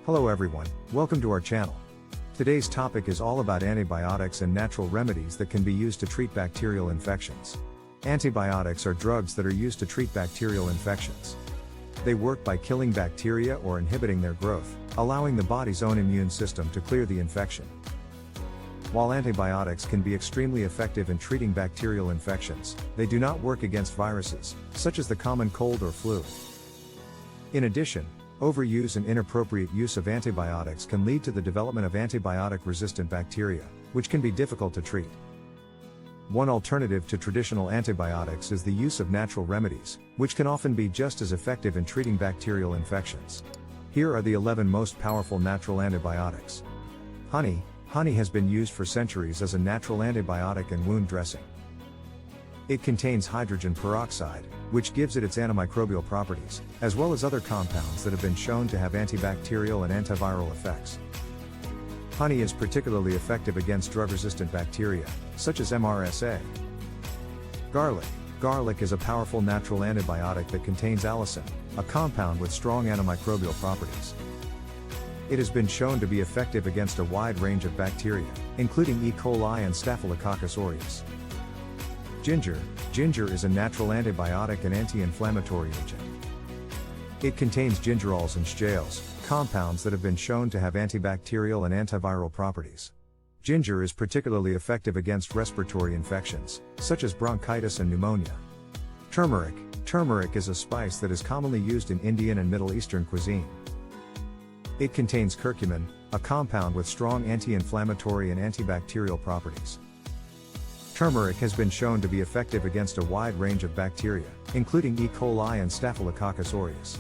Hello everyone, welcome to our channel. Today's topic is all about antibiotics and natural remedies that can be used to treat bacterial infections. Antibiotics are drugs that are used to treat bacterial infections. They work by killing bacteria or inhibiting their growth, allowing the body's own immune system to clear the infection. While antibiotics can be extremely effective in treating bacterial infections, they do not work against viruses, such as the common cold or flu. In addition, overuse and inappropriate use of antibiotics can lead to the development of antibiotic-resistant bacteria, which can be difficult to treat. One alternative to traditional antibiotics is the use of natural remedies, which can often be just as effective in treating bacterial infections. Here are the 11 most powerful natural antibiotics. Honey. Honey has been used for centuries as a natural antibiotic and wound dressing. It contains hydrogen peroxide, which gives it its antimicrobial properties, as well as other compounds that have been shown to have antibacterial and antiviral effects. Honey is particularly effective against drug-resistant bacteria, such as MRSA. Garlic. Garlic is a powerful natural antibiotic that contains allicin, a compound with strong antimicrobial properties. It has been shown to be effective against a wide range of bacteria, including E. coli and Staphylococcus aureus. Ginger. Ginger is a natural antibiotic and anti-inflammatory agent. It contains gingerols and schials, compounds that have been shown to have antibacterial and antiviral properties. Ginger is particularly effective against respiratory infections, such as bronchitis and pneumonia. Turmeric. Turmeric is a spice that is commonly used in Indian and Middle Eastern cuisine. It contains curcumin, a compound with strong anti-inflammatory and antibacterial properties. Turmeric has been shown to be effective against a wide range of bacteria, including E. coli and Staphylococcus aureus.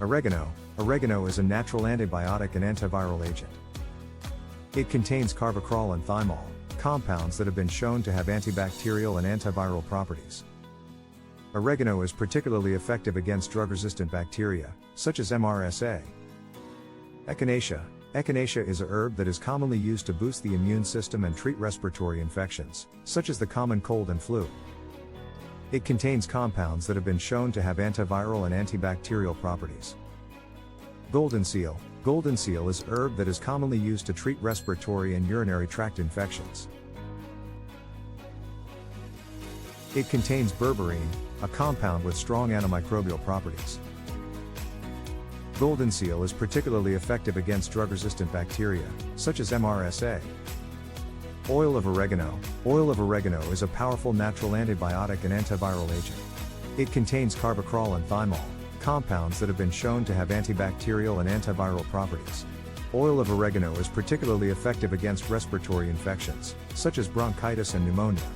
Oregano. Oregano is a natural antibiotic and antiviral agent. It contains carvacrol and thymol, compounds that have been shown to have antibacterial and antiviral properties. Oregano is particularly effective against drug-resistant bacteria, such as MRSA. Echinacea. Echinacea is a herb that is commonly used to boost the immune system and treat respiratory infections, such as the common cold and flu. It contains compounds that have been shown to have antiviral and antibacterial properties. Golden seal. Golden seal is a herb that is commonly used to treat respiratory and urinary tract infections. It contains berberine, a compound with strong antimicrobial properties. Golden seal is particularly effective against drug-resistant bacteria, such as MRSA. Oil of oregano. Oil of oregano is a powerful natural antibiotic and antiviral agent. It contains carvacrol and thymol, compounds that have been shown to have antibacterial and antiviral properties. Oil of oregano is particularly effective against respiratory infections, such as bronchitis and pneumonia.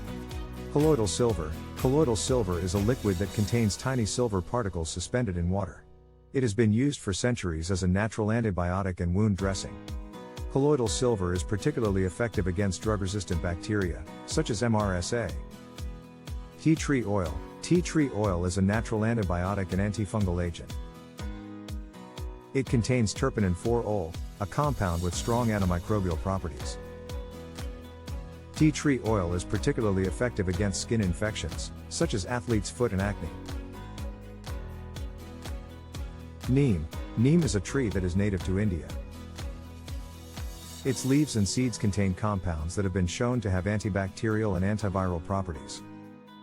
Colloidal silver. Colloidal silver is a liquid that contains tiny silver particles suspended in water. It has been used for centuries as a natural antibiotic and wound dressing. Colloidal silver is particularly effective against drug-resistant bacteria, such as MRSA. Tea tree oil. Tea tree oil is a natural antibiotic and antifungal agent. It contains terpenin 4-ol, a compound with strong antimicrobial properties. Tea tree oil is particularly effective against skin infections, such as athlete's foot and acne. Neem. Neem is a tree that is native to India. Its leaves and seeds contain compounds that have been shown to have antibacterial and antiviral properties.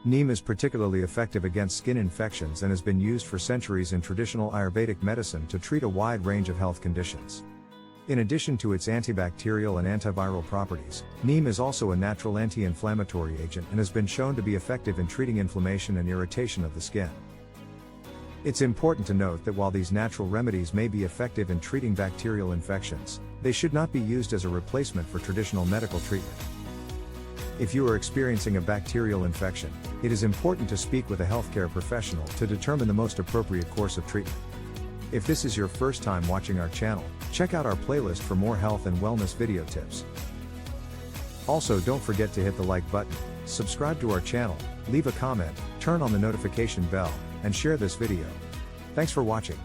Neem is particularly effective against skin infections and has been used for centuries in traditional Ayurvedic medicine to treat a wide range of health conditions. In addition to its antibacterial and antiviral properties, neem is also a natural anti-inflammatory agent and has been shown to be effective in treating inflammation and irritation of the skin. It's important to note that while these natural remedies may be effective in treating bacterial infections, they should not be used as a replacement for traditional medical treatment. If you are experiencing a bacterial infection, it is important to speak with a healthcare professional to determine the most appropriate course of treatment. If this is your first time watching our channel, check out our playlist for more health and wellness video tips. Also, don't forget to hit the like button, subscribe to our channel, leave a comment, turn on the notification bell, and share this video. Thanks for watching.